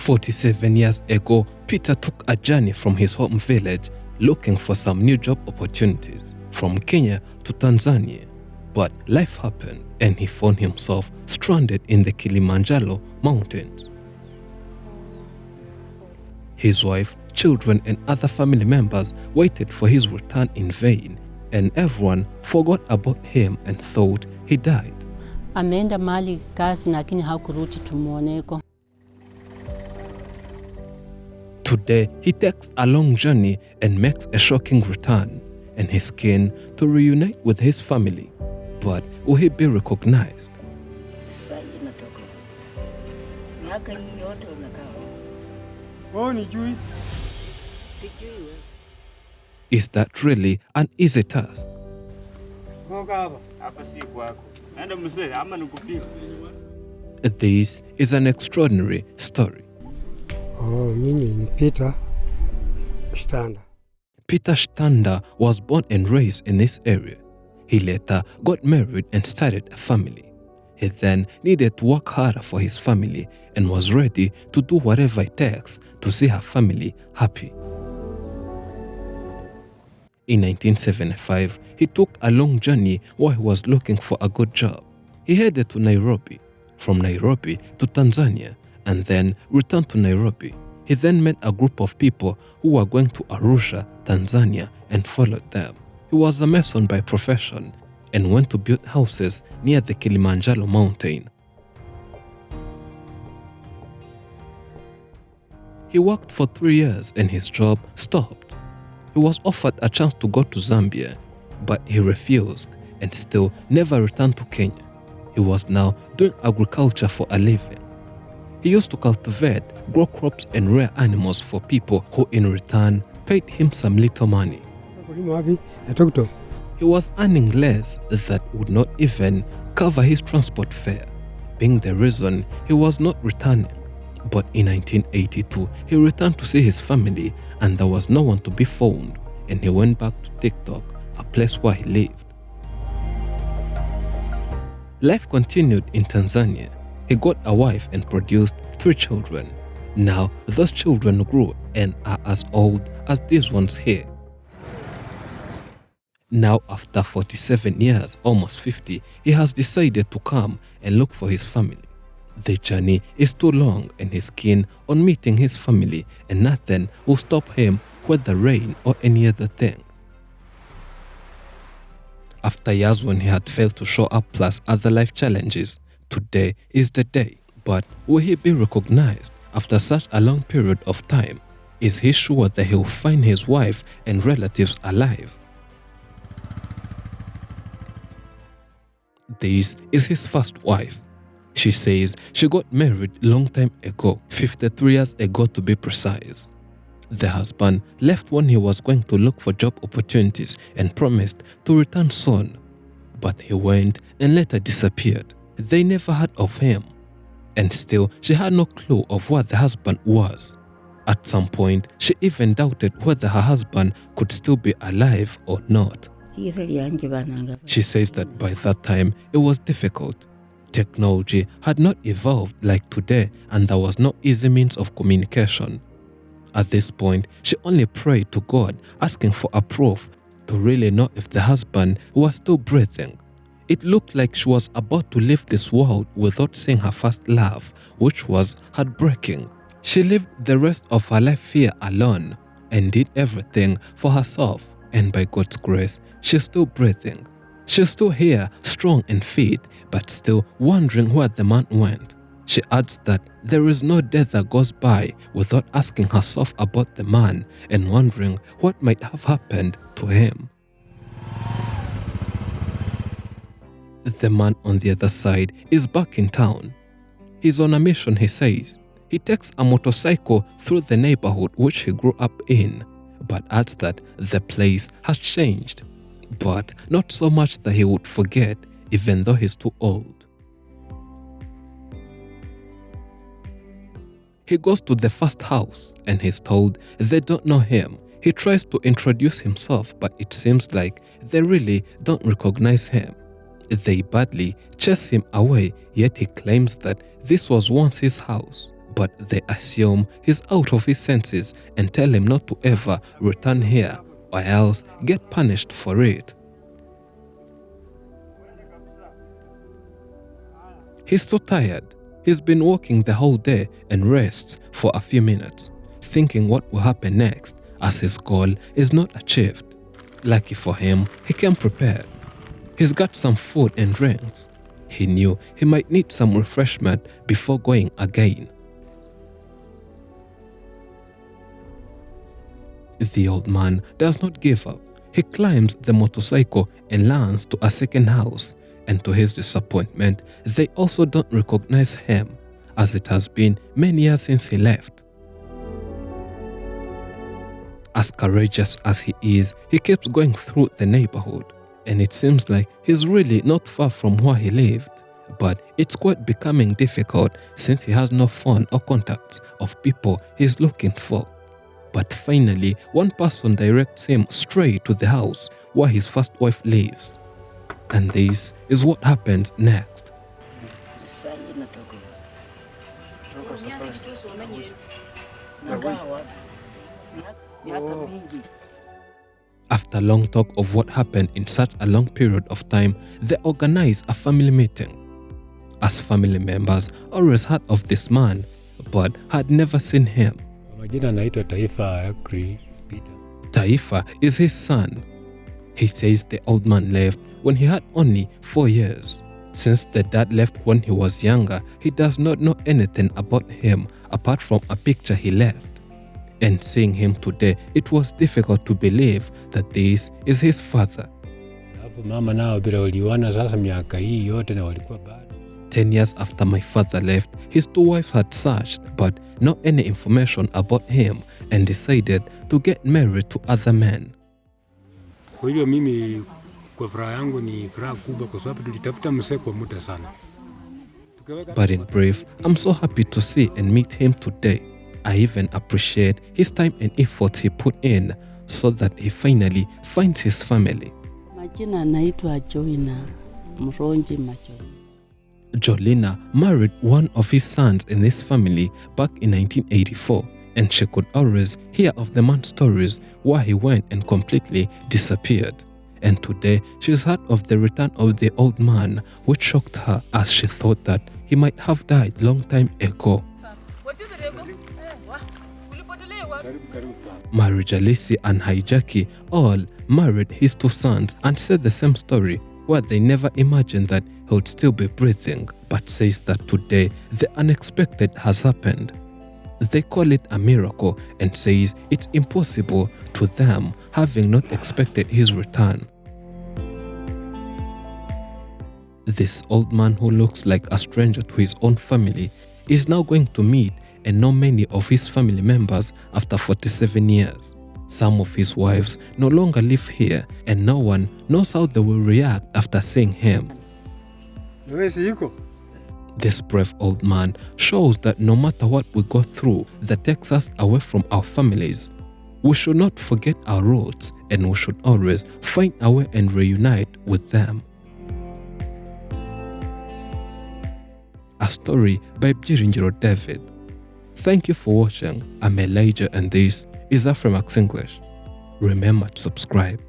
47 years ago, Peter took a journey from his home village looking for some new job opportunities from Kenya to Tanzania. But life happened and he found himself stranded in the Kilimanjaro mountains. His wife, children and other family members waited for his return in vain, and everyone forgot about him and thought he died. Ameenda mali kazi lakini hakurudi tumuoneko. Today, he takes a long journey and makes a shocking return, and he's keen to reunite with his family. But will he be recognized? Is that really an easy task? This is an extraordinary story. Peter Shtanda. Peter Shtanda was born and raised in this area. He later got married and started a family. He then needed to work harder for his family and was ready to do whatever it takes to see her family happy. In 1975, he took a long journey while he was looking for a good job. He headed to Nairobi, from Nairobi to Tanzania, and then returned to Nairobi. He then met a group of people who were going to Arusha, Tanzania, and followed them. He was a mason by profession and went to build houses near the Kilimanjaro mountain. He worked for 3 years and his job stopped. He was offered a chance to go to Zambia, but he refused and still never returned to Kenya. He was now doing agriculture for a living. He used to cultivate, grow crops and rear animals for people who in return paid him some little money. He was earning less that would not even cover his transport fare, being the reason he was not returning. But in 1982, he returned to see his family and there was no one to be found, and he went back to TikTok, a place where he lived. Life continued in Tanzania. He got a wife and produced 3 children. Now, those children grew and are as old as these ones here. Now, after 47 years, almost 50, he has decided to come and look for his family. The journey is too long and he's keen on meeting his family, and nothing will stop him, whether rain or any other thing. After years when he had failed to show up plus other life challenges, today is the day. But will he be recognized after such a long period of time? Is he sure that he will find his wife and relatives alive? This is his first wife. She says she got married long time ago, 53 years ago to be precise. The husband left when he was going to look for job opportunities and promised to return soon. But he went and later disappeared. They never heard of him. And still, she had no clue of where the husband was. At some point, she even doubted whether her husband could still be alive or not. She says that by that time, it was difficult. Technology had not evolved like today and there was no easy means of communication. At this point, she only prayed to God, asking for a proof to really know if the husband was still breathing. It looked like she was about to leave this world without seeing her first love, which was heartbreaking. She lived the rest of her life here alone and did everything for herself, and by God's grace, she's still breathing. She's still here, strong and fit, but still wondering where the man went. She adds that there is no day that goes by without asking herself about the man and wondering what might have happened to him. The man on the other side is back in town. He's on a mission, he says. He takes a motorcycle through the neighborhood which he grew up in, but adds that the place has changed, but not so much that he would forget, even though he's too old. He goes to the first house and he's told they don't know him. He tries to introduce himself, but it seems like they really don't recognize him. They badly chase him away, yet he claims that this was once his house. but they assume he's out of his senses and tell him not to ever return here or else get punished for it. He's so tired. He's been walking the whole day and rests for a few minutes, thinking what will happen next as his goal is not achieved. Lucky for him, he came prepared. He's got some food and drinks. He knew he might need some refreshment before going again. The old man does not give up. He climbs the motorcycle and lands to a second house, and to his disappointment, they also don't recognize him, as it has been many years since he left. As courageous as he is, he keeps going through the neighborhood, and it seems like he's really not far from where he lived. But it's quite becoming difficult since he has no phone or contacts of people he's looking for. But finally, one person directs him straight to the house where his first wife lives. And this is what happens next. After long talk of what happened in such a long period of time, they organize a family meeting. As family members always heard of this man, but had never seen him. Taifa is his son. He says the old man left when he had only 4 years. Since the dad left when he was younger, he does not know anything about him apart from a picture he left. And seeing him today, it was difficult to believe that this is his father. 10 years after my father left, his 2 wives had searched but not any information about him and decided to get married to other men. But in brief, I'm so happy to see and meet him today. I even appreciate his time and effort he put in so that he finally finds his family. Jolina married one of his sons in this family back in 1984, and she could always hear of the man's stories where he went and completely disappeared. And today, she's heard of the return of the old man, which shocked her as she thought that he might have died long time ago. Marijalisi and Haijaki all married his 2 sons and said the same story, where they never imagined that he would still be breathing, but says that today the unexpected has happened. They call it a miracle and says it's impossible to them, having not expected his return. This old man, who looks like a stranger to his own family, is now going to meet and know many of his family members after 47 years. Some of his wives no longer live here, and no one knows how they will react after seeing him. This brave old man shows that no matter what we go through that takes us away from our families, we should not forget our roots, and we should always find a way and reunite with them. A story by Byiringiro David. Thank you for watching. I'm Elijah and this is Afrimax English. Remember to subscribe.